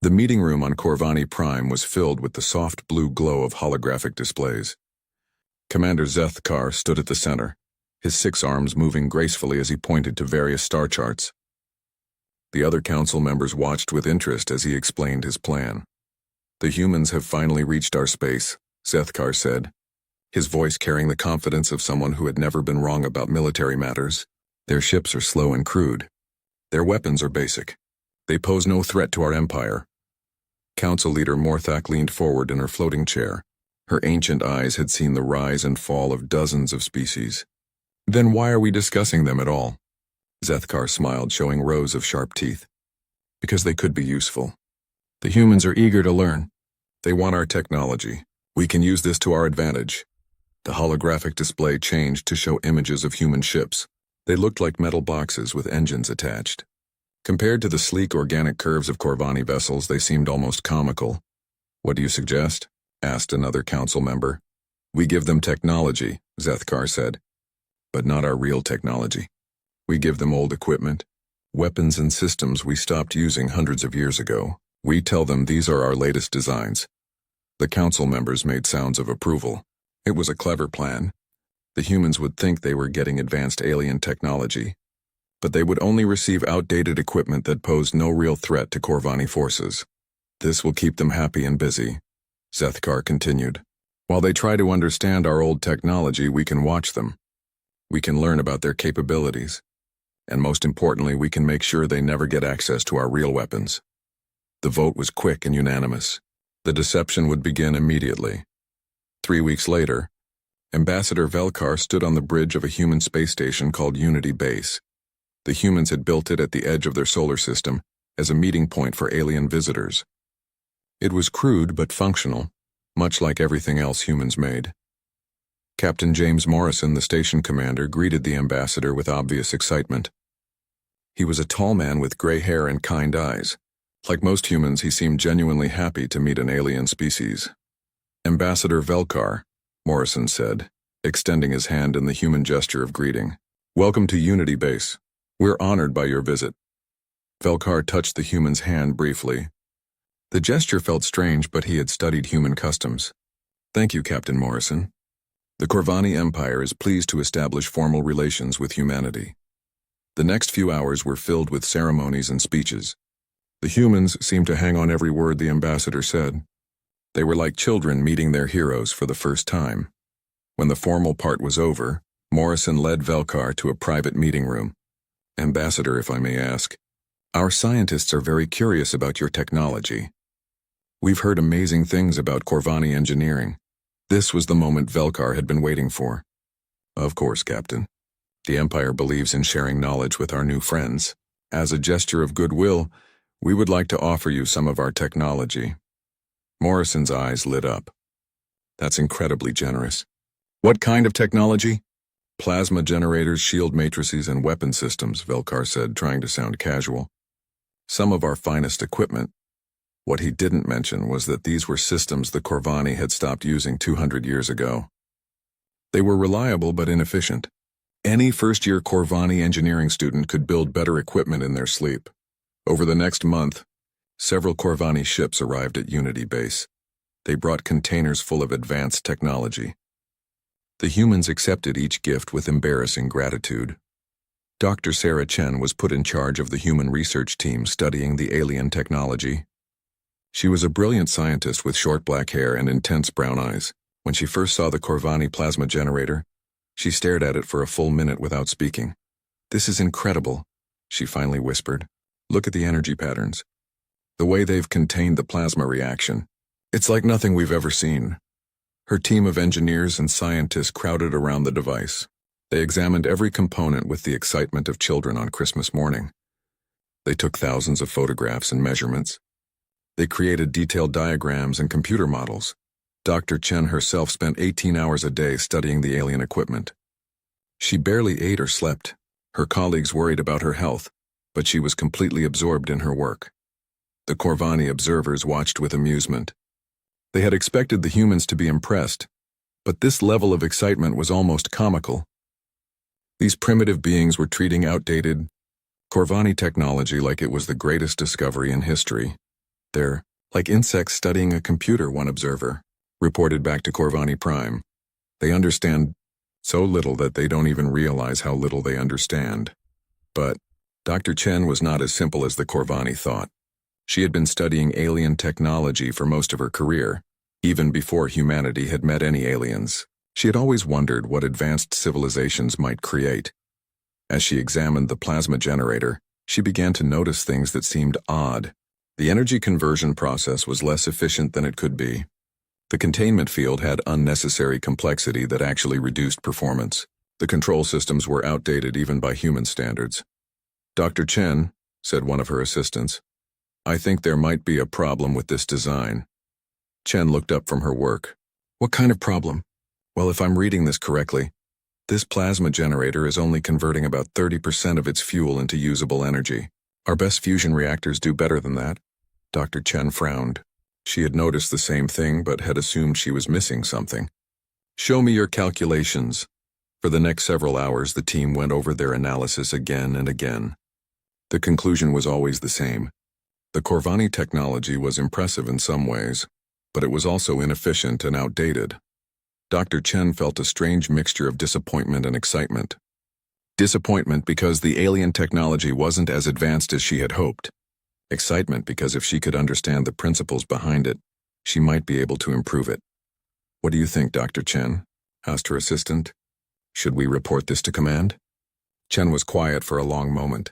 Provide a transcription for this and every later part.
The meeting room on Corvani Prime was filled with the soft blue glow of holographic displays. Commander Zethkar stood at the center, his 6 arms moving gracefully as he pointed to various star charts. The other council members watched with interest as he explained his plan. "The humans have finally reached our space," Zethkar said, his voice carrying the confidence of someone who had never been wrong about military matters. "Their ships are slow and crude. Their weapons are basic. They pose no threat to our empire." Council leader Morthak leaned forward in her floating chair. Her ancient eyes had seen the rise and fall of dozens of species. "Then why are we discussing them at all?" Zethkar smiled, showing rows of sharp teeth. "Because they could be useful. The humans are eager to learn. They want our technology. We can use this to our advantage." The holographic display changed to show images of human ships. They looked like metal boxes with engines attached. Compared to the sleek organic curves of Corvani vessels, they seemed almost comical. "What do you suggest?" asked another council member. "We give them technology," Zethkar said, "but not our real technology. We give them old equipment, weapons and systems we stopped using hundreds of years ago. We tell them these are our latest designs." The council members made sounds of approval. It was a clever plan. The humans would think they were getting advanced alien technology, but they would only receive outdated equipment that posed no real threat to Corvani forces. "This will keep them happy and busy," Zethkar continued. "While they try to understand our old technology, we can watch them. We can learn about their capabilities. And most importantly, we can make sure they never get access to our real weapons." The vote was quick and unanimous. The deception would begin immediately. 3 weeks later, Ambassador Velkar stood on the bridge of a human space station called Unity Base. The humans had built it at the edge of their solar system as a meeting point for alien visitors. It was crude but functional, much like everything else humans made. Captain James Morrison, the station commander, greeted the ambassador with obvious excitement. He was a tall man with gray hair and kind eyes. Like most humans, he seemed genuinely happy to meet an alien species. "Ambassador Velkar," Morrison said, extending his hand in the human gesture of greeting. "Welcome to Unity Base. We're honored by your visit." Velkar touched the human's hand briefly. The gesture felt strange, but he had studied human customs. "Thank you, Captain Morrison. The Corvani Empire is pleased to establish formal relations with humanity." The next few hours were filled with ceremonies and speeches. The humans seemed to hang on every word the ambassador said. They were like children meeting their heroes for the first time. When the formal part was over, Morrison led Velkar to a private meeting room. "Ambassador, if I may ask, our scientists are very curious about your technology. We've heard amazing things about Corvani engineering." This was the moment Velkar had been waiting for. "Of course, Captain. The Empire believes in sharing knowledge with our new friends. As a gesture of goodwill, we would like to offer you some of our technology." Morrison's eyes lit up. "That's incredibly generous. What kind of technology?" "Plasma generators, shield matrices, and weapon systems," Velkar said, trying to sound casual. "Some of our finest equipment." What he didn't mention was that these were systems the Corvani had stopped using 200 years ago. They were reliable but inefficient. Any first-year Corvani engineering student could build better equipment in their sleep. Over the next month, several Corvani ships arrived at Unity Base. They brought containers full of advanced technology. The humans accepted each gift with embarrassing gratitude. Dr. Sarah Chen was put in charge of the human research team studying the alien technology. She was a brilliant scientist with short black hair and intense brown eyes. When she first saw the Corvani plasma generator, she stared at it for a full minute without speaking. "This is incredible," she finally whispered. "Look at the energy patterns. The way they've contained the plasma reaction. It's like nothing we've ever seen." Her team of engineers and scientists crowded around the device. They examined every component with the excitement of children on Christmas morning. They took thousands of photographs and measurements. They created detailed diagrams and computer models. Dr. Chen herself spent 18 hours a day studying the alien equipment. She barely ate or slept. Her colleagues worried about her health, but she was completely absorbed in her work. The Corvani observers watched with amusement. They had expected the humans to be impressed, but this level of excitement was almost comical. These primitive beings were treating outdated Corvani technology like it was the greatest discovery in history. They're like insects studying a computer, one observer reported back to Corvani Prime. They understand so little that they don't even realize how little they understand. But Dr. Chen was not as simple as the Corvani thought. She had been studying alien technology for most of her career, even before humanity had met any aliens. She had always wondered what advanced civilizations might create. As she examined the plasma generator, she began to notice things that seemed odd. The energy conversion process was less efficient than it could be. The containment field had unnecessary complexity that actually reduced performance. The control systems were outdated even by human standards. "Dr. Chen," said one of her assistants, "I think there might be a problem with this design." Chen looked up from her work. "What kind of problem?" "Well, if I'm reading this correctly, this plasma generator is only converting about 30% of its fuel into usable energy. Our best fusion reactors do better than that." Dr. Chen frowned. She had noticed the same thing but had assumed she was missing something. "Show me your calculations." For the next several hours, the team went over their analysis again and again. The conclusion was always the same. The Corvani technology was impressive in some ways, but it was also inefficient and outdated. Dr. Chen felt a strange mixture of disappointment and excitement. Disappointment because the alien technology wasn't as advanced as she had hoped. Excitement because if she could understand the principles behind it, she might be able to improve it. "What do you think, Dr. Chen?" asked her assistant. "Should we report this to command?" Chen was quiet for a long moment.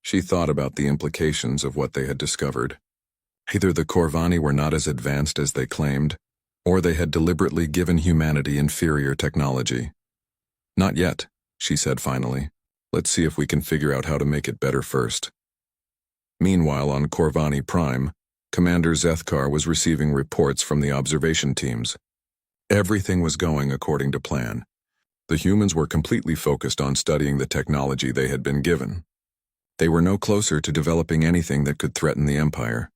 She thought about the implications of what they had discovered. Either the Corvani were not as advanced as they claimed, or they had deliberately given humanity inferior technology. "Not yet," she said finally. "Let's see if we can figure out how to make it better first." Meanwhile, on Corvani Prime, Commander Zethkar was receiving reports from the observation teams. Everything was going according to plan. The humans were completely focused on studying the technology they had been given. They were no closer to developing anything that could threaten the Empire.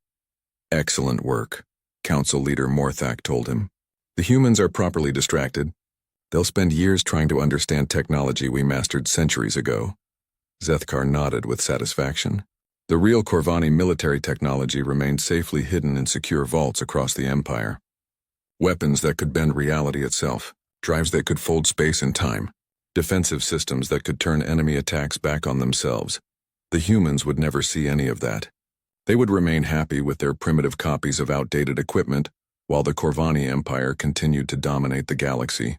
"Excellent work," Council Leader Morthak told him. "The humans are properly distracted. They'll spend years trying to understand technology we mastered centuries ago." Zethkar nodded with satisfaction. The real Corvani military technology remained safely hidden in secure vaults across the Empire. Weapons that could bend reality itself, drives that could fold space and time, defensive systems that could turn enemy attacks back on themselves. The humans would never see any of that. They would remain happy with their primitive copies of outdated equipment, while the Corvani Empire continued to dominate the galaxy.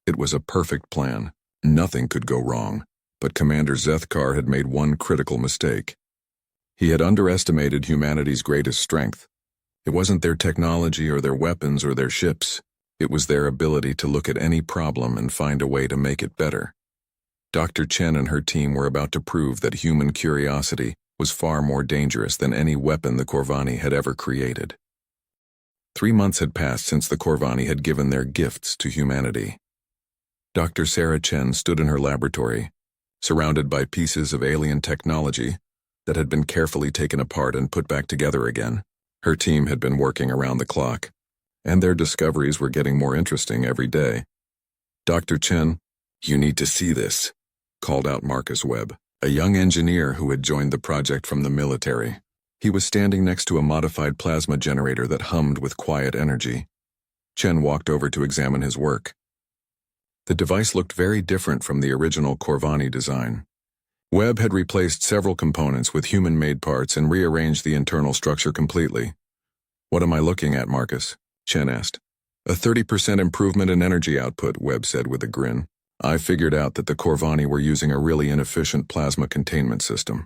It was a perfect plan. Nothing could go wrong. But Commander Zethkar had made one critical mistake. He had underestimated humanity's greatest strength. It wasn't their technology or their weapons or their ships. It was their ability to look at any problem and find a way to make it better. Dr. Chen and her team were about to prove that human curiosity was far more dangerous than any weapon the Corvani had ever created. 3 months had passed since the Corvani had given their gifts to humanity. Dr. Sarah Chen stood in her laboratory, surrounded by pieces of alien technology that had been carefully taken apart and put back together again. Her team had been working around the clock, and their discoveries were getting more interesting every day. "Dr. Chen, you need to see this," called out Marcus Webb, a young engineer who had joined the project from the military. He was standing next to a modified plasma generator that hummed with quiet energy. Chen walked over to examine his work. The device looked very different from the original Corvani design. Webb had replaced several components with human-made parts and rearranged the internal structure completely. "What am I looking at, Marcus?" Chen asked. "A 30% improvement in energy output," Webb said with a grin. "I figured out that the Corvani were using a really inefficient plasma containment system.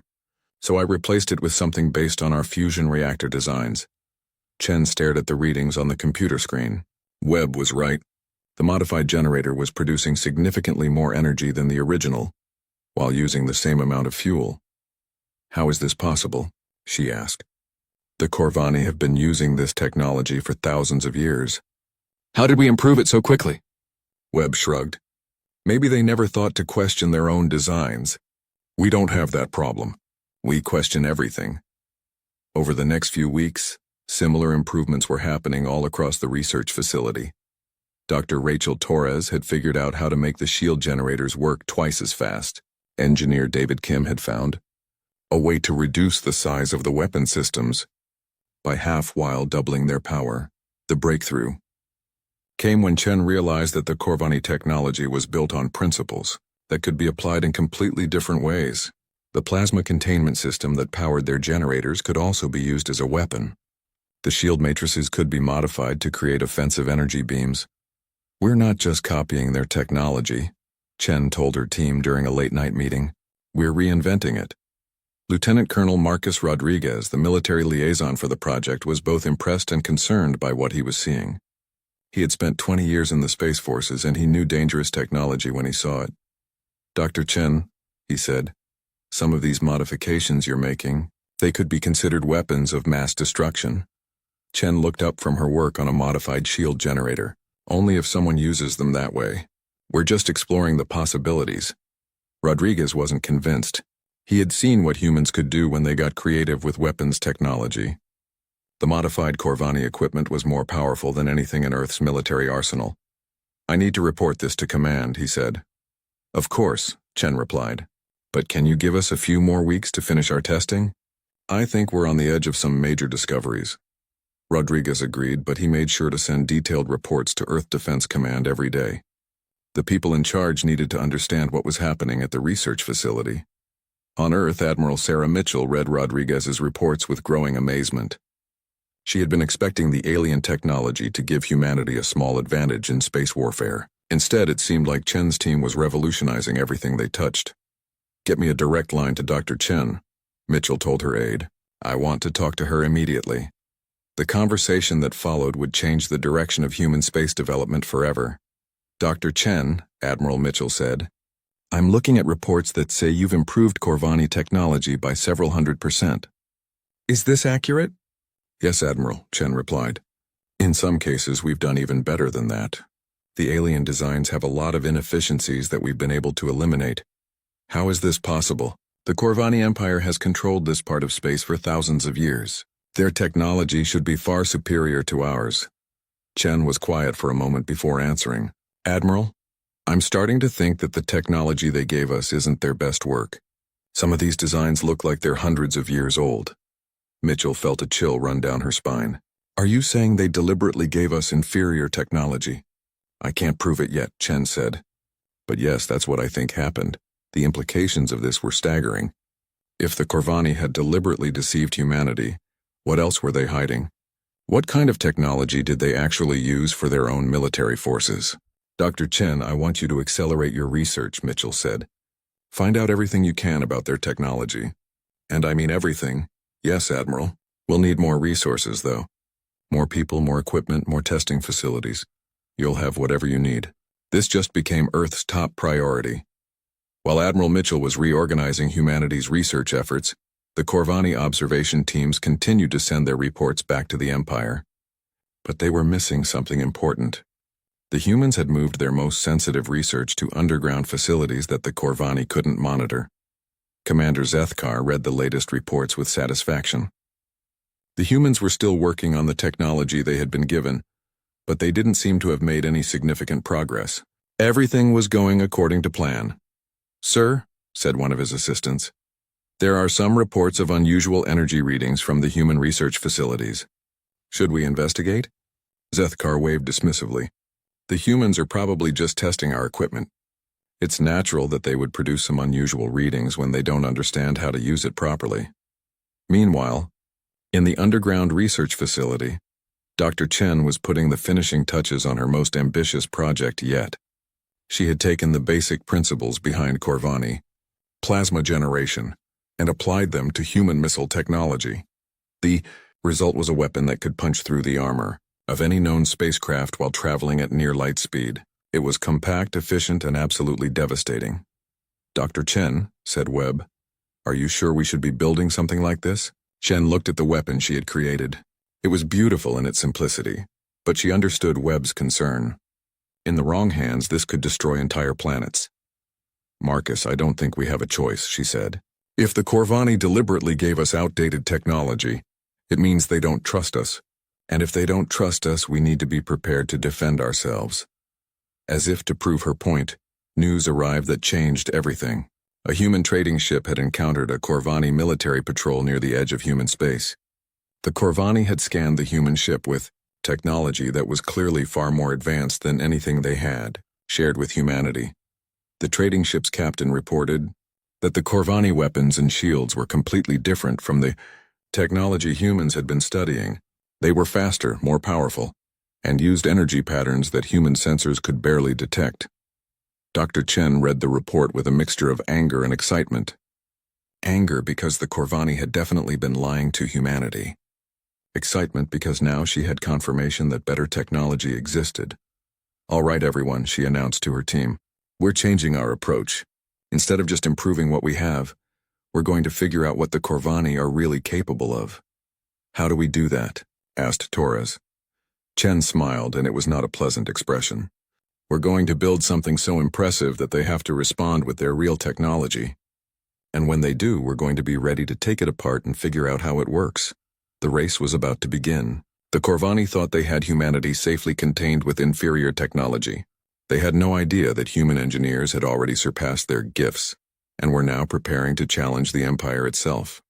So I replaced it with something based on our fusion reactor designs." Chen stared at the readings on the computer screen. Webb was right. The modified generator was producing significantly more energy than the original, while using the same amount of fuel. "How is this possible?" she asked. "The Corvani have been using this technology for thousands of years." "How did we improve it so quickly?" Webb shrugged. "Maybe they never thought to question their own designs. We don't have that problem. We question everything." Over the next few weeks, similar improvements were happening all across the research facility. Dr. Rachel Torres had figured out how to make the shield generators work twice as fast. Engineer David Kim had found a way to reduce the size of the weapon systems. by half while doubling their power. The breakthrough came when Chen realized that the Corvani technology was built on principles that could be applied in completely different ways. The plasma containment system that powered their generators could also be used as a weapon. The shield matrices could be modified to create offensive energy beams. "We're not just copying their technology," Chen told her team during a late-night meeting. "We're reinventing it." Lieutenant Colonel Marcus Rodriguez, the military liaison for the project, was both impressed and concerned by what he was seeing. He had spent 20 years in the Space Forces, and he knew dangerous technology when he saw it. "Dr. Chen," he said, "some of these modifications you're making, they could be considered weapons of mass destruction." Chen looked up from her work on a modified shield generator. "Only if someone uses them that way. We're just exploring the possibilities." Rodriguez wasn't convinced. He had seen what humans could do when they got creative with weapons technology. The modified Corvani equipment was more powerful than anything in Earth's military arsenal. "I need to report this to command," he said. "Of course," Chen replied. "But can you give us a few more weeks to finish our testing? I think we're on the edge of some major discoveries." Rodriguez agreed, but he made sure to send detailed reports to Earth Defense Command every day. The people in charge needed to understand what was happening at the research facility. On Earth, Admiral Sarah Mitchell read Rodriguez's reports with growing amazement. She had been expecting the alien technology to give humanity a small advantage in space warfare. Instead, it seemed like Chen's team was revolutionizing everything they touched. "Get me a direct line to Dr. Chen," Mitchell told her aide. "I want to talk to her immediately." The conversation that followed would change the direction of human space development forever. "Dr. Chen," Admiral Mitchell said, "I'm looking at reports that say you've improved Corvani technology by several 100%. Is this accurate?" "Yes, Admiral," Chen replied. "In some cases, we've done even better than that. The alien designs have a lot of inefficiencies that we've been able to eliminate." "How is this possible? The Corvani Empire has controlled this part of space for thousands of years. Their technology should be far superior to ours." Chen was quiet for a moment before answering. "Admiral, I'm starting to think that the technology they gave us isn't their best work. Some of these designs look like they're hundreds of years old." Mitchell felt a chill run down her spine. "Are you saying they deliberately gave us inferior technology?" "I can't prove it yet," Chen said. "But yes, that's what I think happened. The implications of this were staggering. If the Corvani had deliberately deceived humanity, what else were they hiding? What kind of technology did they actually use for their own military forces?" "Dr. Chen, I want you to accelerate your research," Mitchell said. "Find out everything you can about their technology. And I mean everything." "Yes, Admiral. We'll need more resources, though. More people, more equipment, more testing facilities. You'll have whatever you need." This just became Earth's top priority. While Admiral Mitchell was reorganizing humanity's research efforts, the Corvani observation teams continued to send their reports back to the Empire. But they were missing something important. The humans had moved their most sensitive research to underground facilities that the Corvani couldn't monitor. Commander Zethkar read the latest reports with satisfaction. The humans were still working on the technology they had been given, but they didn't seem to have made any significant progress. Everything was going according to plan. "Sir," said one of his assistants, "there are some reports of unusual energy readings from the human research facilities. Should we investigate?" Zethkar waved dismissively. "The humans are probably just testing our equipment. It's natural that they would produce some unusual readings when they don't understand how to use it properly." Meanwhile, in the underground research facility, Dr. Chen was putting the finishing touches on her most ambitious project yet. She had taken the basic principles behind Corvani, plasma generation, and applied them to human missile technology. The result was a weapon that could punch through the armor of any known spacecraft while traveling at near light speed. It was compact, efficient, and absolutely devastating. "Dr. Chen," said Webb, "are you sure we should be building something like this?" Chen looked at the weapon she had created. It was beautiful in its simplicity, but she understood Webb's concern. In the wrong hands, this could destroy entire planets. "Marcus, I don't think we have a choice," she said. "If the Corvani deliberately gave us outdated technology, it means they don't trust us. And if they don't trust us, we need to be prepared to defend ourselves." As if to prove her point, news arrived that changed everything. A human trading ship had encountered a Corvani military patrol near the edge of human space. The Corvani had scanned the human ship with technology that was clearly far more advanced than anything they had shared with humanity. The trading ship's captain reported that the Corvani weapons and shields were completely different from the technology humans had been studying. They were faster, more powerful, and used energy patterns that human sensors could barely detect. Dr. Chen read the report with a mixture of anger and excitement. Anger because the Corvani had definitely been lying to humanity. Excitement because now she had confirmation that better technology existed. "All right, everyone," she announced to her team. "We're changing our approach. Instead of just improving what we have, we're going to figure out what the Corvani are really capable of." "How do we do that?" asked Torres. Chen smiled, and it was not a pleasant expression. "We're going to build something so impressive that they have to respond with their real technology. And when they do, we're going to be ready to take it apart and figure out how it works." The race was about to begin. The Corvani thought they had humanity safely contained with inferior technology. They had no idea that human engineers had already surpassed their gifts and were now preparing to challenge the Empire itself.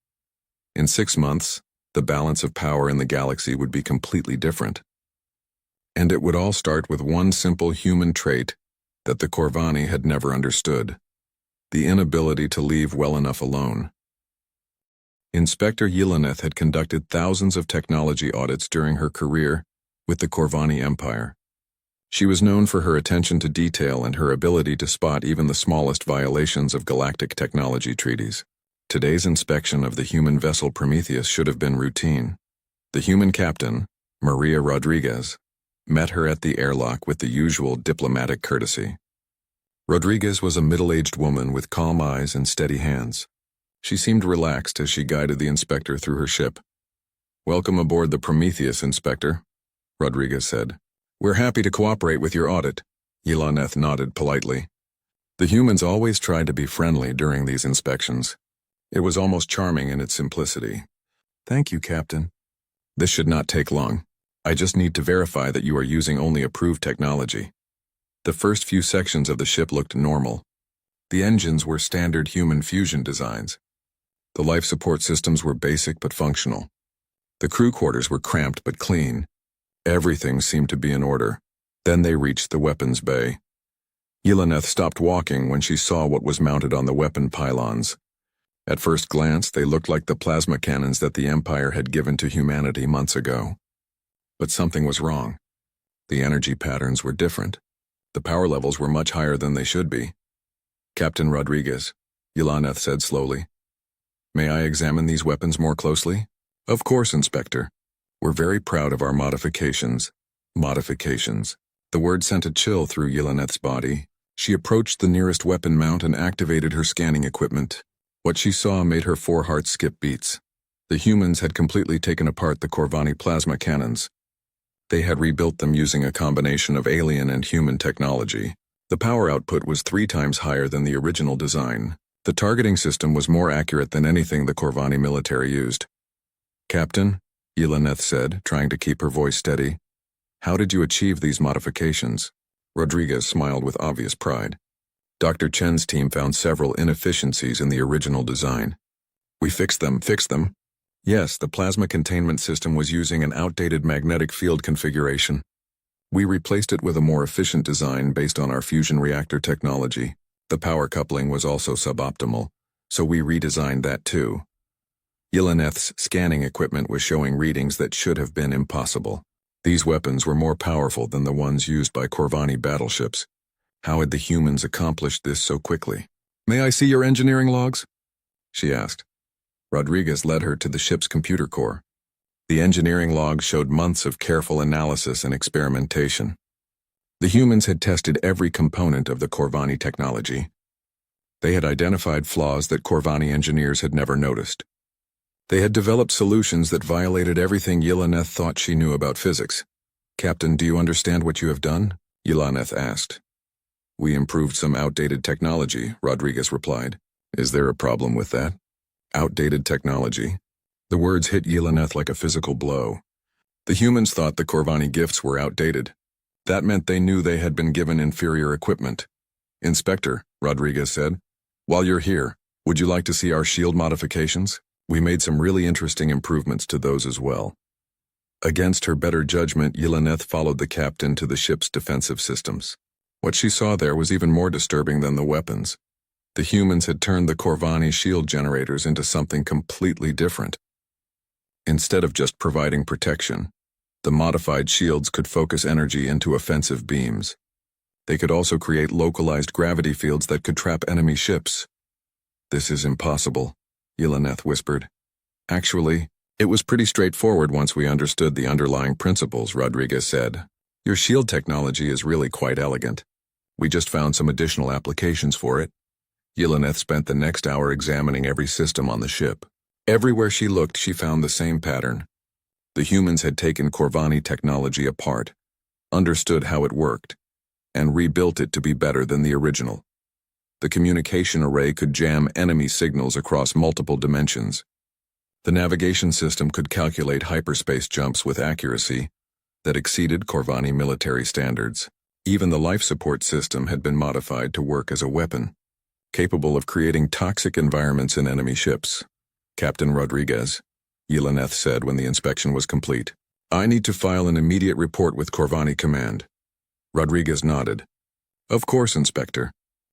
In 6 months, the balance of power in the galaxy would be completely different. And it would all start with one simple human trait that the Corvani had never understood: the inability to leave well enough alone. Inspector Yelena had conducted thousands of technology audits during her career with the Corvani Empire. She was known for her attention to detail and her ability to spot even the smallest violations of galactic technology treaties. Today's inspection of the human vessel Prometheus should have been routine. The human captain, Maria Rodriguez, met her at the airlock with the usual diplomatic courtesy. Rodriguez was a middle-aged woman with calm eyes and steady hands. She seemed relaxed as she guided the inspector through her ship. "Welcome aboard the Prometheus, Inspector," Rodriguez said. "We're happy to cooperate with your audit." Yelena nodded politely. The humans always tried to be friendly during these inspections. It was almost charming in its simplicity. "Thank you, Captain. This should not take long. I just need to verify that you are using only approved technology." The first few sections of the ship looked normal. The engines were standard human fusion designs. The life support systems were basic but functional. The crew quarters were cramped but clean. Everything seemed to be in order. Then they reached the weapons bay. Yelena stopped walking when she saw what was mounted on the weapon pylons. At first glance, they looked like the plasma cannons that the Empire had given to humanity months ago. But something was wrong. The energy patterns were different. The power levels were much higher than they should be. "Captain Rodriguez," Yelena said slowly, "may I examine these weapons more closely?" "Of course, Inspector. We're very proud of our modifications." Modifications. The word sent a chill through Yelena's body. She approached the nearest weapon mount and activated her scanning equipment. What she saw made her 4 hearts skip beats. The humans had completely taken apart the Corvani plasma cannons. They had rebuilt them using a combination of alien and human technology. The power output was 3 times higher than the original design. The targeting system was more accurate than anything the Corvani military used. "Captain," Yelena said, trying to keep her voice steady, "how did you achieve these modifications?" Rodriguez smiled with obvious pride. Dr. Chen's team found several inefficiencies in the original design. "We fixed them. Yes, the plasma containment system was using an outdated magnetic field configuration. We replaced it with a more efficient design based on our fusion reactor technology. The power coupling was also suboptimal, so we redesigned that too." Yeleneth's scanning equipment was showing readings that should have been impossible. These weapons were more powerful than the ones used by Corvani battleships. How had the humans accomplished this so quickly? "May I see your engineering logs?" she asked. Rodriguez led her to the ship's computer core. The engineering logs showed months of careful analysis and experimentation. The humans had tested every component of the Corvani technology. They had identified flaws that Corvani engineers had never noticed. They had developed solutions that violated everything Yelena thought she knew about physics. "Captain, do you understand what you have done?" Yelena asked. "We improved some outdated technology," Rodriguez replied. "Is there a problem with that?" Outdated technology. The words hit Yelena like a physical blow. The humans thought the Corvani gifts were outdated. That meant they knew they had been given inferior equipment. "Inspector," Rodriguez said, "while you're here, would you like to see our shield modifications?" We made some really interesting improvements to those as well. Against her better judgment, Yelena followed the captain to the ship's defensive systems. What she saw there was even more disturbing than the weapons. The humans had turned the Corvani shield generators into something completely different. Instead of just providing protection, the modified shields could focus energy into offensive beams. They could also create localized gravity fields that could trap enemy ships. "This is impossible," Yelena whispered. "Actually, it was pretty straightforward once we understood the underlying principles," Rodriguez said. "Your shield technology is really quite elegant. We just found some additional applications for it." Yelena spent the next hour examining every system on the ship. Everywhere she looked, she found the same pattern. The humans had taken Corvani technology apart, understood how it worked, and rebuilt it to be better than the original. The communication array could jam enemy signals across multiple dimensions. The navigation system could calculate hyperspace jumps with accuracy that exceeded Corvani military standards. Even the life support system had been modified to work as a weapon, capable of creating toxic environments in enemy ships. "Captain Rodriguez," Yelena said when the inspection was complete, "I need to file an immediate report with Corvani Command." Rodriguez nodded. "Of course, Inspector.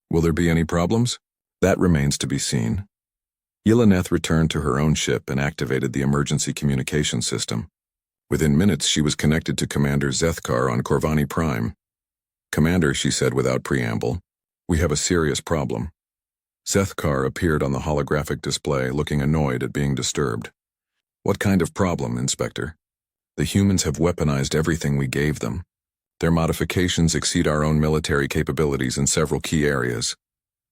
Will there be any problems?" "That remains to be seen." Yelena returned to her own ship and activated the emergency communication system. Within minutes, she was connected to Commander Zethkar on Corvani Prime. "Commander," she said without preamble, "we have a serious problem." Zethkar appeared on the holographic display, looking annoyed at being disturbed. "What kind of problem, Inspector?" "The humans have weaponized everything we gave them. Their modifications exceed our own military capabilities in several key areas."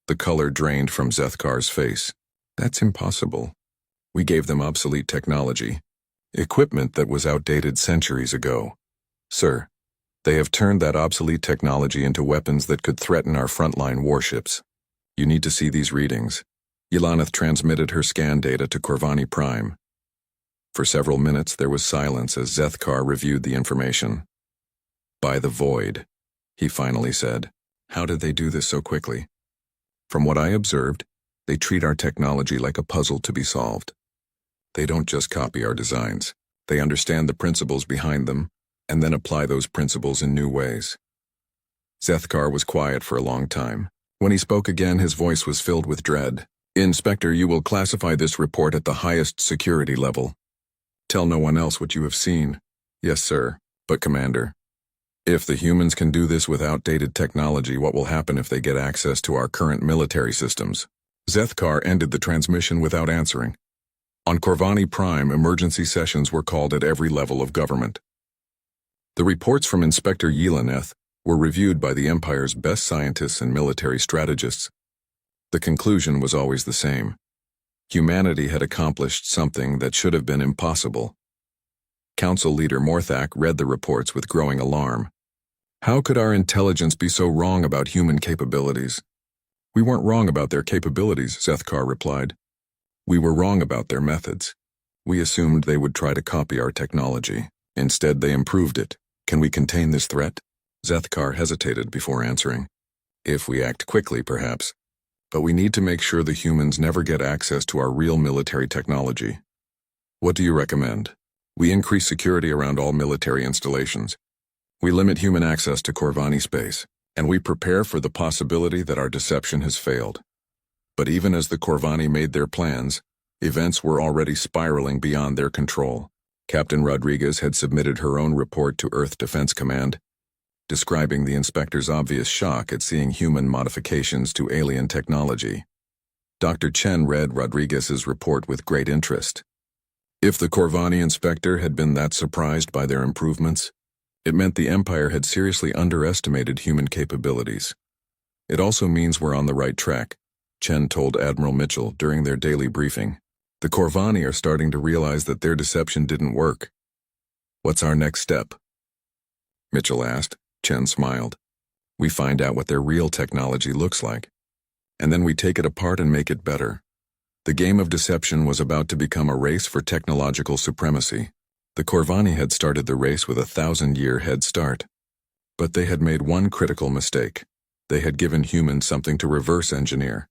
The color drained from Zethkar's face. "That's impossible. We gave them obsolete technology, equipment that was outdated centuries ago. Sir, they have turned that obsolete technology into weapons that could threaten our frontline warships. You need to see these readings." Yelena transmitted her scan data to Corvani Prime. For several minutes there was silence as Zethkar reviewed the information. "By the void," he finally said. "How did they do this so quickly?" "From what I observed, they treat our technology like a puzzle to be solved. They don't just copy our designs. They understand the principles behind them, and then apply those principles in new ways." Zethkar was quiet for a long time. When he spoke again, his voice was filled with dread. "Inspector, you will classify this report at the highest security level. Tell no one else what you have seen." "Yes, sir. But Commander, if the humans can do this with outdated technology, what will happen if they get access to our current military systems?" Zethkar ended the transmission without answering. On Corvani Prime, emergency sessions were called at every level of government. The reports from Inspector Yelena were reviewed by the Empire's best scientists and military strategists. The conclusion was always the same. Humanity had accomplished something that should have been impossible. Council leader Morthak read the reports with growing alarm. "How could our intelligence be so wrong about human capabilities?" "We weren't wrong about their capabilities," Zethkar replied. "We were wrong about their methods. We assumed they would try to copy our technology. Instead, they improved it. Can we contain this threat?" Zethkar hesitated before answering. "If we act quickly, perhaps. But we need to make sure the humans never get access to our real military technology." "What do you recommend?" "We increase security around all military installations. We limit human access to Corvani space, and we prepare for the possibility that our deception has failed." But even as the Corvani made their plans, events were already spiraling beyond their control. Captain Rodriguez had submitted her own report to Earth Defense Command, describing the inspector's obvious shock at seeing human modifications to alien technology. Dr. Chen read Rodriguez's report with great interest. If the Corvani inspector had been that surprised by their improvements, it meant the Empire had seriously underestimated human capabilities. "It also means we're on the right track," Chen told Admiral Mitchell during their daily briefing. "The Corvani are starting to realize that their deception didn't work." "What's our next step?" Mitchell asked. Chen smiled. "We find out what their real technology looks like, and then we take it apart and make it better." The game of deception was about to become a race for technological supremacy. The Corvani had started the race with a 1,000-year head start. But they had made one critical mistake. They had given humans something to reverse engineer.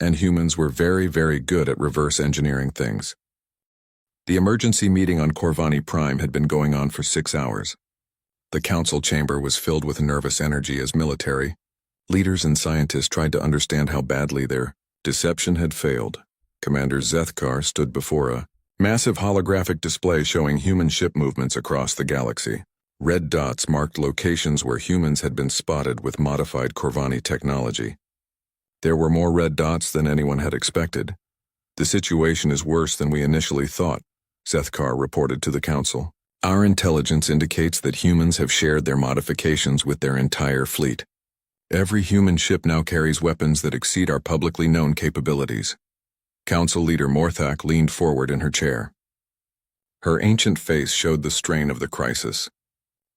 and humans were very, very good at reverse engineering things. The emergency meeting on Corvani Prime had been going on for 6 hours. The council chamber was filled with nervous energy as military leaders and scientists tried to understand how badly their deception had failed. Commander Zethkar stood before a massive holographic display showing human ship movements across the galaxy. Red dots marked locations where humans had been spotted with modified Corvani technology. There were more red dots than anyone had expected. The situation is worse than we initially thought, Zethkar reported to the council. Our intelligence indicates that humans have shared their modifications with their entire fleet. Every human ship now carries weapons that exceed our publicly known capabilities. Council leader Morthak leaned forward in her chair. Her ancient face showed the strain of the crisis.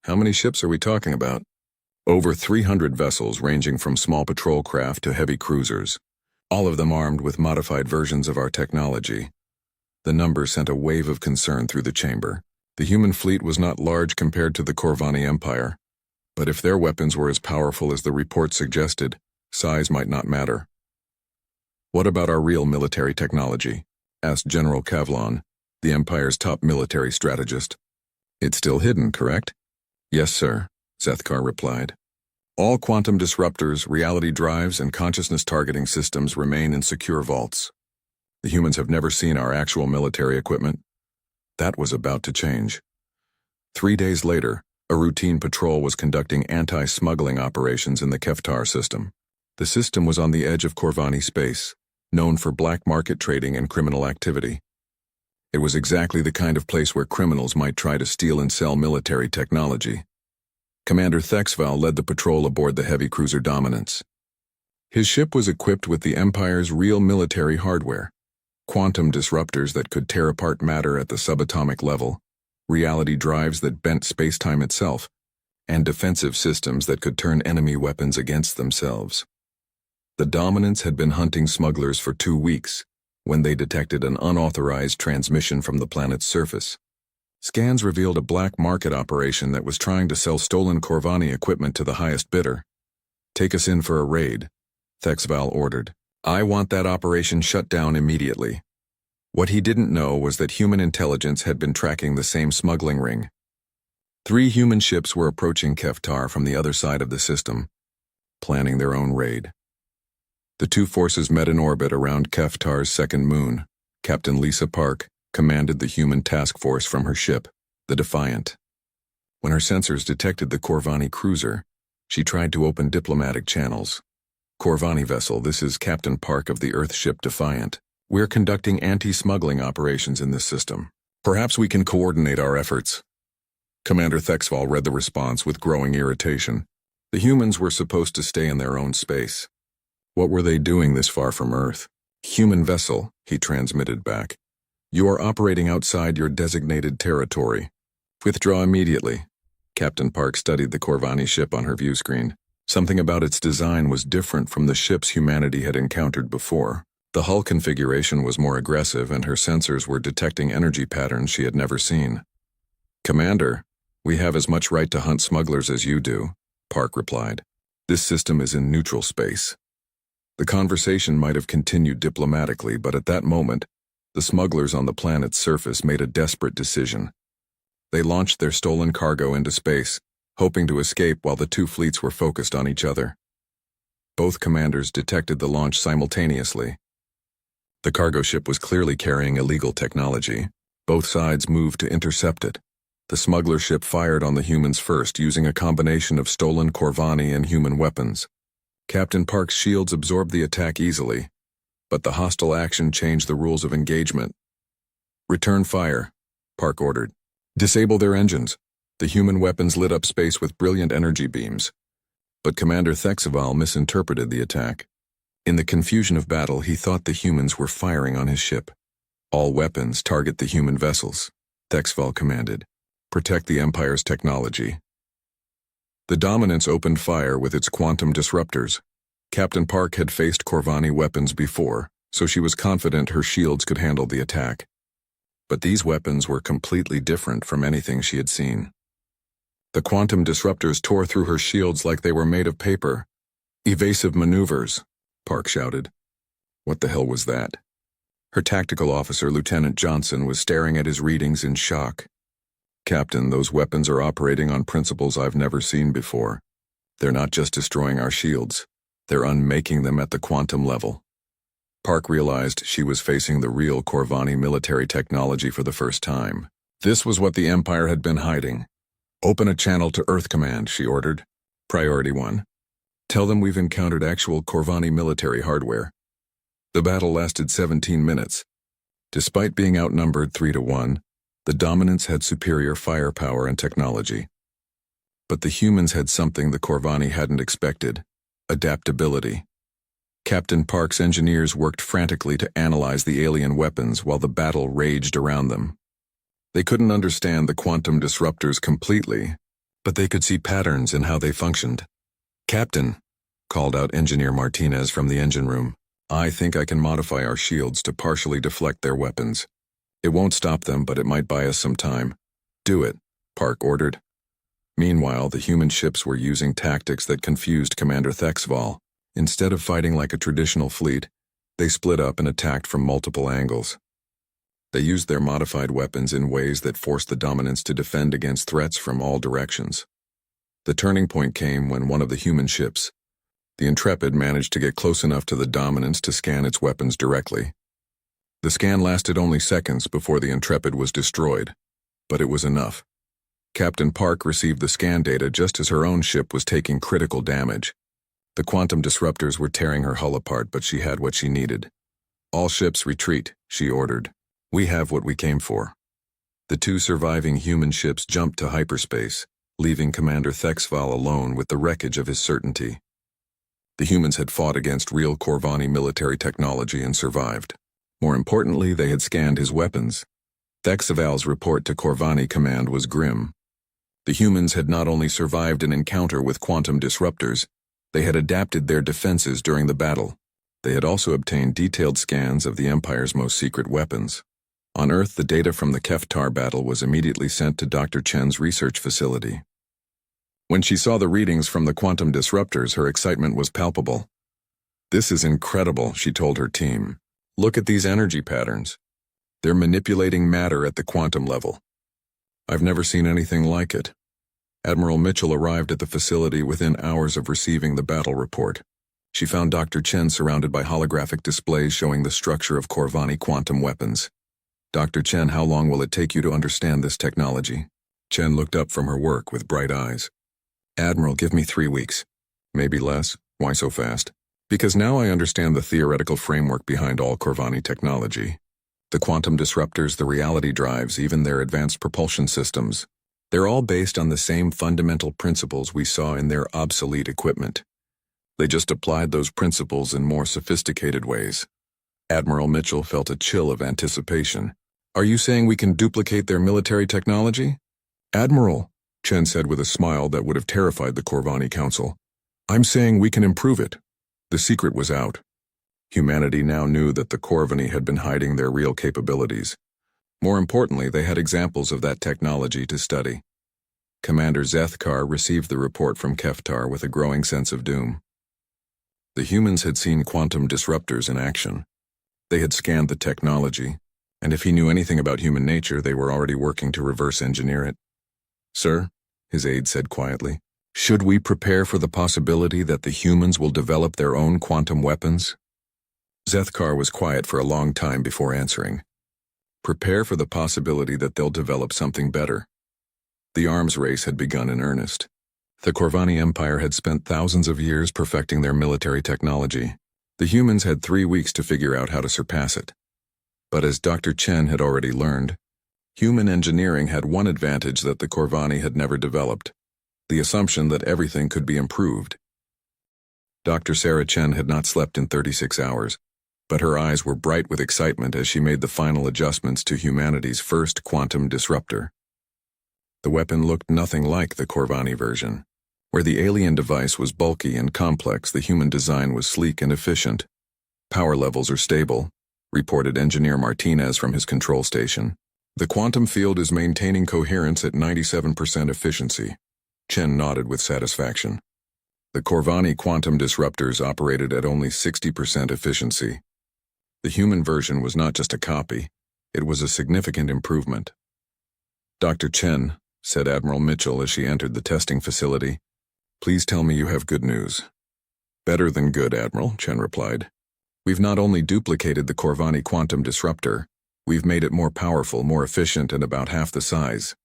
How many ships are we talking about? Over 300 vessels ranging from small patrol craft to heavy cruisers, all of them armed with modified versions of our technology. The number sent a wave of concern through the chamber. The human fleet was not large compared to the Corvani Empire, but if their weapons were as powerful as the report suggested, size might not matter. What about our real military technology? Asked General Kavlon, the Empire's top military strategist. It's still hidden, correct? Yes, sir, Zethkar replied. All quantum disruptors, reality drives, and consciousness targeting systems remain in secure vaults. The humans have never seen our actual military equipment. That was about to change. 3 days later, a routine patrol was conducting anti-smuggling operations in the Keftar system. The system was on the edge of Corvani space, known for black market trading and criminal activity. It was exactly the kind of place where criminals might try to steal and sell military technology. Commander Thexval led the patrol aboard the heavy cruiser Dominance. His ship was equipped with the Empire's real military hardware, quantum disruptors that could tear apart matter at the subatomic level, reality drives that bent space-time itself, and defensive systems that could turn enemy weapons against themselves. The Dominance had been hunting smugglers for 2 weeks when they detected an unauthorized transmission from the planet's surface. Scans revealed a black market operation that was trying to sell stolen Corvani equipment to the highest bidder. Take us in for a raid, Thexval ordered. I want that operation shut down immediately. What he didn't know was that human intelligence had been tracking the same smuggling ring. 3 human ships were approaching Keftar from the other side of the system, planning their own raid. The 2 forces met in orbit around Keftar's second moon. Captain Lisa Park commanded the human task force from her ship, the Defiant. When her sensors detected the Corvani cruiser, she tried to open diplomatic channels. Corvani vessel, this is Captain Park of the Earthship Defiant. We're conducting anti-smuggling operations in this system. Perhaps we can coordinate our efforts. Commander Thexval read the response with growing irritation. The humans were supposed to stay in their own space. What were they doing this far from Earth? Human vessel, he transmitted back. You are operating outside your designated territory. Withdraw immediately. Captain Park studied the Corvani ship on her view screen. Something about its design was different from the ships humanity had encountered before. The hull configuration was more aggressive and her sensors were detecting energy patterns she had never seen. Commander, we have as much right to hunt smugglers as you do, Park replied. This system is in neutral space. The conversation might have continued diplomatically, but at that moment, the smugglers on the planet's surface made a desperate decision. They launched their stolen cargo into space, hoping to escape while the 2 fleets were focused on each other. Both commanders detected the launch simultaneously. The cargo ship was clearly carrying illegal technology. Both sides moved to intercept it. The smuggler ship fired on the humans first, using a combination of stolen Corvani and human weapons. Captain Park's shields absorbed the attack easily, but the hostile action changed the rules of engagement. Return fire, Park ordered. Disable their engines. The human weapons lit up space with brilliant energy beams. But Commander Thexval misinterpreted the attack. In the confusion of battle, he thought the humans were firing on his ship. All weapons target the human vessels, Thexval commanded. Protect the Empire's technology. The Dominance opened fire with its quantum disruptors. Captain Park had faced Corvani weapons before, so she was confident her shields could handle the attack. But these weapons were completely different from anything she had seen. The quantum disruptors tore through her shields like they were made of paper. Evasive maneuvers, Park shouted. What the hell was that? Her tactical officer, Lieutenant Johnson, was staring at his readings in shock. Captain, those weapons are operating on principles I've never seen before. They're not just destroying our shields, they're unmaking them at the quantum level. Park realized she was facing the real Corvani military technology for the first time. This was what the Empire had been hiding. Open a channel to Earth Command, she ordered. Priority 1. Tell them we've encountered actual Corvani military hardware. The battle lasted 17 minutes. Despite being outnumbered 3-1, the Dominants had superior firepower and technology. But the humans had something the Corvani hadn't expected: adaptability. Captain Park's engineers worked frantically to analyze the alien weapons while the battle raged around them. They couldn't understand the quantum disruptors completely, but they could see patterns in how they functioned. "Captain," called out Engineer Martinez from the engine room, "I think I can modify our shields to partially deflect their weapons. It won't stop them, but it might buy us some time." "Do it," Park ordered. Meanwhile, the human ships were using tactics that confused Commander Thexval. Instead of fighting like a traditional fleet, they split up and attacked from multiple angles. They used their modified weapons in ways that forced the Dominants to defend against threats from all directions. The turning point came when one of the human ships, the Intrepid, managed to get close enough to the Dominants to scan its weapons directly. The scan lasted only seconds before the Intrepid was destroyed, but it was enough. Captain Park received the scan data just as her own ship was taking critical damage. The quantum disruptors were tearing her hull apart, but she had what she needed. "All ships retreat," she ordered. "We have what we came for." The two surviving human ships jumped to hyperspace, leaving Commander Thexval alone with the wreckage of his certainty. The humans had fought against real Corvani military technology and survived. More importantly, they had scanned his weapons. Thexval's report to Corvani Command was grim. The humans had not only survived an encounter with quantum disruptors, they had adapted their defenses during the battle. They had also obtained detailed scans of the Empire's most secret weapons. On Earth, the data from the Keftar battle was immediately sent to Dr. Chen's research facility. When she saw the readings from the quantum disruptors, her excitement was palpable. "This is incredible," she told her team. "Look at these energy patterns. They're manipulating matter at the quantum level. I've never seen anything like it." Admiral Mitchell arrived at the facility within hours of receiving the battle report. She found Dr. Chen surrounded by holographic displays showing the structure of Corvani quantum weapons. "Dr. Chen, how long will it take you to understand this technology?" Chen looked up from her work with bright eyes. "Admiral, give me 3 weeks. Maybe less. Why so fast?" "Because now I understand the theoretical framework behind all Corvani technology. The quantum disruptors, the reality drives, even their advanced propulsion systems. They're all based on the same fundamental principles we saw in their obsolete equipment. They just applied those principles in more sophisticated ways." Admiral Mitchell felt a chill of anticipation. "Are you saying we can duplicate their military technology?" "Admiral," Chen said with a smile that would have terrified the Corvani Council, "I'm saying we can improve it." The secret was out. Humanity now knew that the Corvani had been hiding their real capabilities. More importantly, they had examples of that technology to study. Commander Zethkar received the report from Keftar with a growing sense of doom. The humans had seen quantum disruptors in action. They had scanned the technology, and if he knew anything about human nature, they were already working to reverse engineer it. "Sir," his aide said quietly, "should we prepare for the possibility that the humans will develop their own quantum weapons?" Zethkar was quiet for a long time before answering. "Prepare for the possibility that they'll develop something better." The arms race had begun in earnest. The Corvani Empire had spent thousands of years perfecting their military technology. The humans had 3 weeks to figure out how to surpass it. But as Dr. Chen had already learned, human engineering had one advantage that the Corvani had never developed: the assumption that everything could be improved. Dr. Sarah Chen had not slept in 36 hours, but her eyes were bright with excitement as she made the final adjustments to humanity's first quantum disruptor. The weapon looked nothing like the Corvani version. Where the alien device was bulky and complex, the human design was sleek and efficient. "Power levels are stable," reported Engineer Martinez from his control station. "The quantum field is maintaining coherence at 97% efficiency." Chen nodded with satisfaction. The Corvani quantum disruptors operated at only 60% efficiency. The human version was not just a copy, it was a significant improvement. "Dr. Chen," said Admiral Mitchell as she entered the testing facility, "please tell me you have good news." "Better than good, Admiral," Chen replied. "We've not only duplicated the Corvani quantum disruptor, we've made it more powerful, more efficient, and about half the size."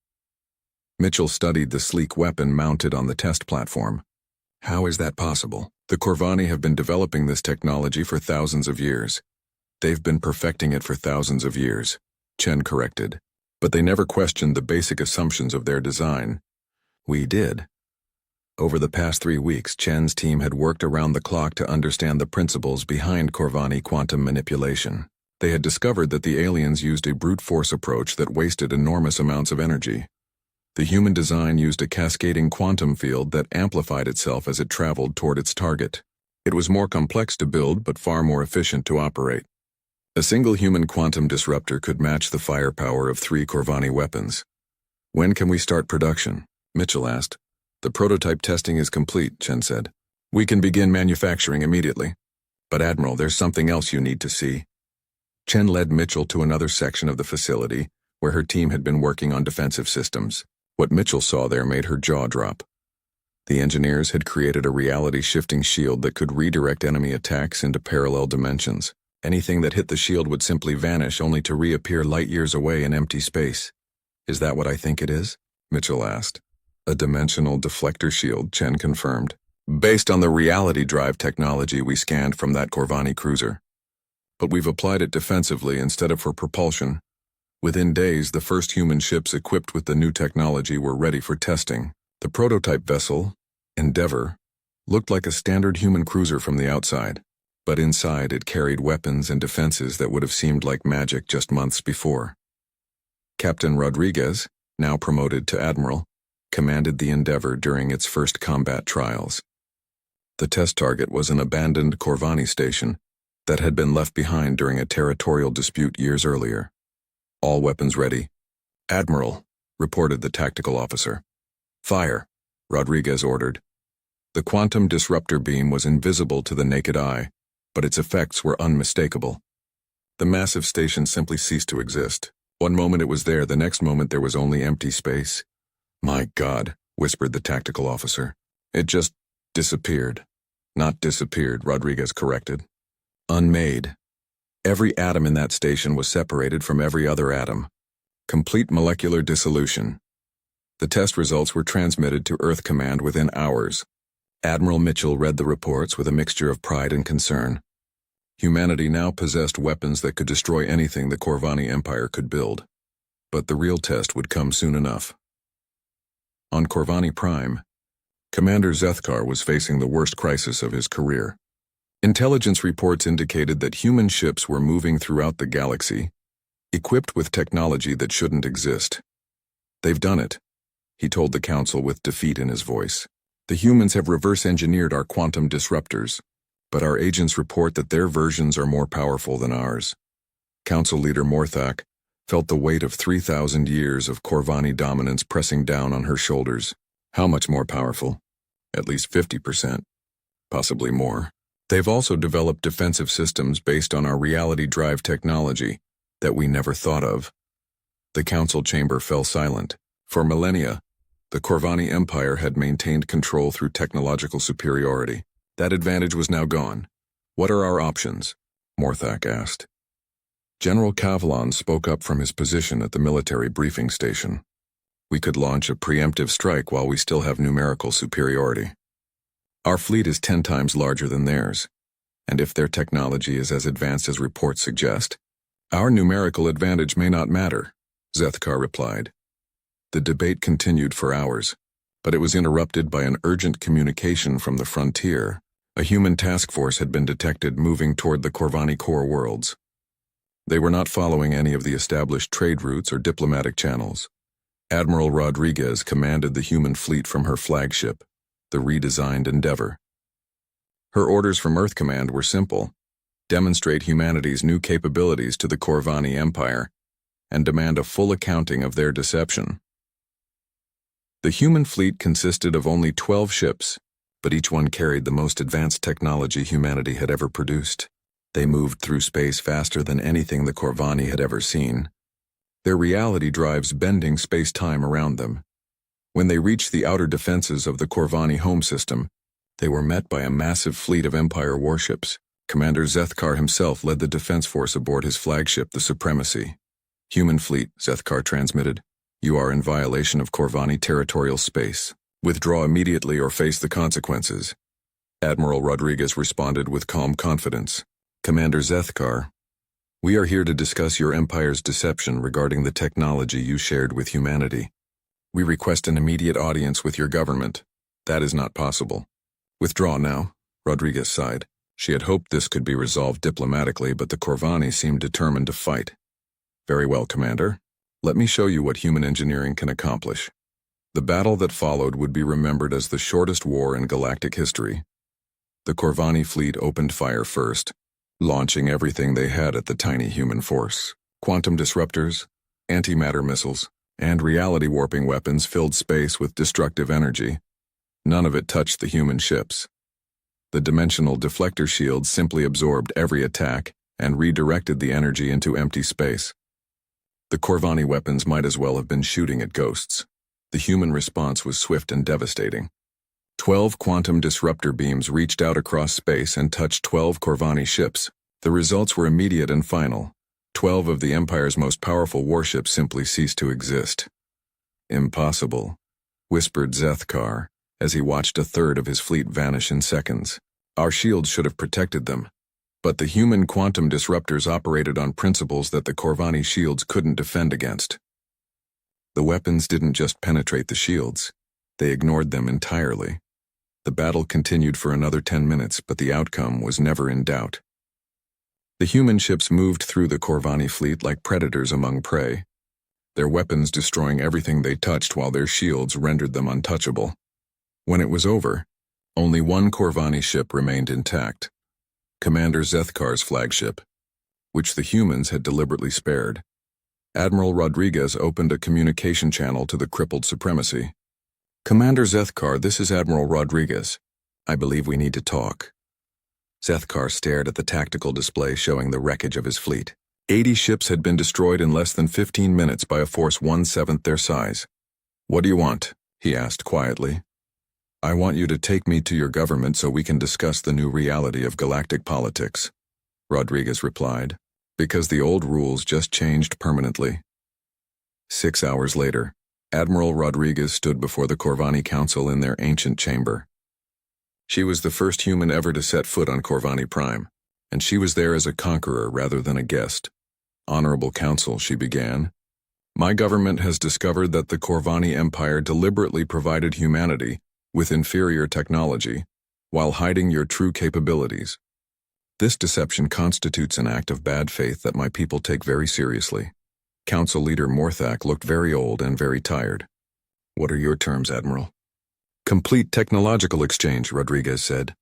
Mitchell studied the sleek weapon mounted on the test platform. "How is that possible?" "The Corvani have been developing this technology for thousands of years. They've been perfecting it for thousands of years," Chen corrected. "But they never questioned the basic assumptions of their design." "We did." Over the past 3 weeks, Chen's team had worked around the clock to understand the principles behind Corvani quantum manipulation. They had discovered that the aliens used a brute force approach that wasted enormous amounts of energy. The human design used a cascading quantum field that amplified itself as it traveled toward its target. It was more complex to build but far more efficient to operate. A single human quantum disruptor could match the firepower of 3 Corvani weapons. "When can we start production?" Mitchell asked. "The prototype testing is complete," Chen said. "We can begin manufacturing immediately." "But Admiral, there's something else you need to see." Chen led Mitchell to another section of the facility, where her team had been working on defensive systems. What Mitchell saw there made her jaw drop. The engineers had created a reality-shifting shield that could redirect enemy attacks into parallel dimensions. Anything that hit the shield would simply vanish, only to reappear light years away in empty space. "Is that what I think it is?" Mitchell asked. "A dimensional deflector shield," Chen confirmed. "Based on the reality drive technology we scanned from that Corvani cruiser. But we've applied it defensively instead of for propulsion." Within days, the first human ships equipped with the new technology were ready for testing. The prototype vessel, Endeavour, looked like a standard human cruiser from the outside, but inside it carried weapons and defenses that would have seemed like magic just months before. Captain Rodriguez, now promoted to Admiral, commanded the Endeavour during its first combat trials. The test target was an abandoned Corvani station that had been left behind during a territorial dispute years earlier. "All weapons ready." "Admiral," reported the tactical officer. "Fire," Rodriguez ordered. The quantum disruptor beam was invisible to the naked eye, but its effects were unmistakable. The massive station simply ceased to exist. One moment it was there, the next moment there was only empty space. "My God," whispered the tactical officer. "It just disappeared." "Not disappeared," Rodriguez corrected. "Unmade. Every atom in that station was separated from every other atom. Complete molecular dissolution." The test results were transmitted to Earth Command within hours. Admiral Mitchell read the reports with a mixture of pride and concern. Humanity now possessed weapons that could destroy anything the Corvani Empire could build. But the real test would come soon enough. On Corvani Prime, Commander Zethkar was facing the worst crisis of his career. Intelligence reports indicated that human ships were moving throughout the galaxy, equipped with technology that shouldn't exist. "They've done it," he told the Council with defeat in his voice. "The humans have reverse-engineered our quantum disruptors, but our agents report that their versions are more powerful than ours." Council Leader Morthak felt the weight of 3,000 years of Corvani dominance pressing down on her shoulders. How much more powerful? At least 50%. Possibly more. "They've also developed defensive systems based on our reality drive technology that we never thought of." The council chamber fell silent. For millennia, the Corvani Empire had maintained control through technological superiority. That advantage was now gone. "What are our options?" Morthak asked. General Kavlan spoke up from his position at the military briefing station. "We could launch a preemptive strike while we still have numerical superiority. Our fleet is 10 times larger than theirs, and if their technology is as advanced as reports suggest, our numerical advantage may not matter," Zethkar replied. The debate continued for hours, but it was interrupted by an urgent communication from the frontier. A human task force had been detected moving toward the Corvani core worlds. They were not following any of the established trade routes or diplomatic channels. Admiral Rodriguez commanded the human fleet from her flagship, the redesigned Endeavour. Her orders from Earth Command were simple: demonstrate humanity's new capabilities to the Corvani Empire, and demand a full accounting of their deception. The human fleet consisted of only 12 ships, but each one carried the most advanced technology humanity had ever produced. They moved through space faster than anything the Corvani had ever seen. Their reality drives bending space-time around them. When they reached the outer defenses of the Corvani home system, they were met by a massive fleet of Empire warships. Commander Zethkar himself led the defense force aboard his flagship, the Supremacy. "Human fleet," Zethkar transmitted. "You are in violation of Corvani territorial space. Withdraw immediately or face the consequences." Admiral Rodriguez responded with calm confidence. "Commander Zethkar, we are here to discuss your Empire's deception regarding the technology you shared with humanity. We request an immediate audience with your government. That is not possible." "Withdraw now," Rodriguez sighed. She had hoped this could be resolved diplomatically, but the Corvani seemed determined to fight. "Very well, Commander. Let me show you what human engineering can accomplish." The battle that followed would be remembered as the shortest war in galactic history. The Corvani fleet opened fire first, launching everything they had at the tiny human force. Quantum disruptors, antimatter missiles, and reality-warping weapons filled space with destructive energy. None of it touched the human ships. The dimensional deflector shields simply absorbed every attack and redirected the energy into empty space. The Corvani weapons might as well have been shooting at ghosts. The human response was swift and devastating. 12 quantum disruptor beams reached out across space and touched 12 Corvani ships. The results were immediate and final. 12 of the Empire's most powerful warships simply ceased to exist. "Impossible," whispered Zethkar, as he watched a third of his fleet vanish in seconds. "Our shields should have protected them. But the human quantum disruptors operated on principles that the Corvani shields couldn't defend against." The weapons didn't just penetrate the shields, they ignored them entirely. The battle continued for another 10 minutes, but the outcome was never in doubt. The human ships moved through the Corvani fleet like predators among prey, their weapons destroying everything they touched while their shields rendered them untouchable. When it was over, only one Corvani ship remained intact, Commander Zethkar's flagship, which the humans had deliberately spared. Admiral Rodriguez opened a communication channel to the crippled Supremacy. "Commander Zethkar, this is Admiral Rodriguez. I believe we need to talk." Zethkar stared at the tactical display showing the wreckage of his fleet. 80 ships had been destroyed in less than 15 minutes by a force 1/7 their size. "What do you want?" he asked quietly. "I want you to take me to your government so we can discuss the new reality of galactic politics," Rodriguez replied, "because the old rules just changed permanently." 6 hours later, Admiral Rodriguez stood before the Corvani Council in their ancient chamber. She was the first human ever to set foot on Corvani Prime, and she was there as a conqueror rather than a guest. "Honorable Council," she began, "my government has discovered that the Corvani Empire deliberately provided humanity with inferior technology while hiding your true capabilities. This deception constitutes an act of bad faith that my people take very seriously." Council Leader Morthak looked very old and very tired. "What are your terms, Admiral?" "Complete technological exchange," Rodriguez said.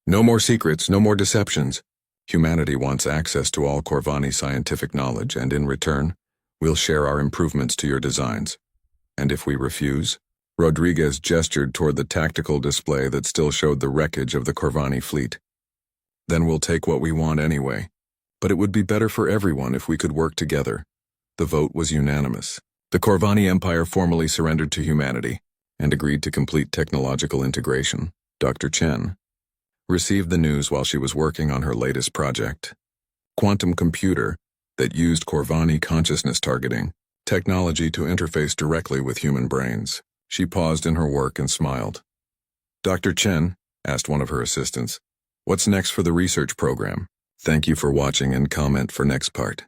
"No more secrets, no more deceptions. Humanity wants access to all Corvani scientific knowledge, and in return, we'll share our improvements to your designs. And if we refuse?" Rodriguez gestured toward the tactical display that still showed the wreckage of the Corvani fleet. "Then we'll take what we want anyway. But it would be better for everyone if we could work together." The vote was unanimous. The Corvani Empire formally surrendered to humanity and agreed to complete technological integration. Dr. Chen received the news while she was working on her latest project, quantum computer that used Corvani consciousness targeting technology to interface directly with human brains. She paused in her work and smiled. "Dr. Chen," asked one of her assistants, "what's next for the research program?" Thank you for watching and comment for next part.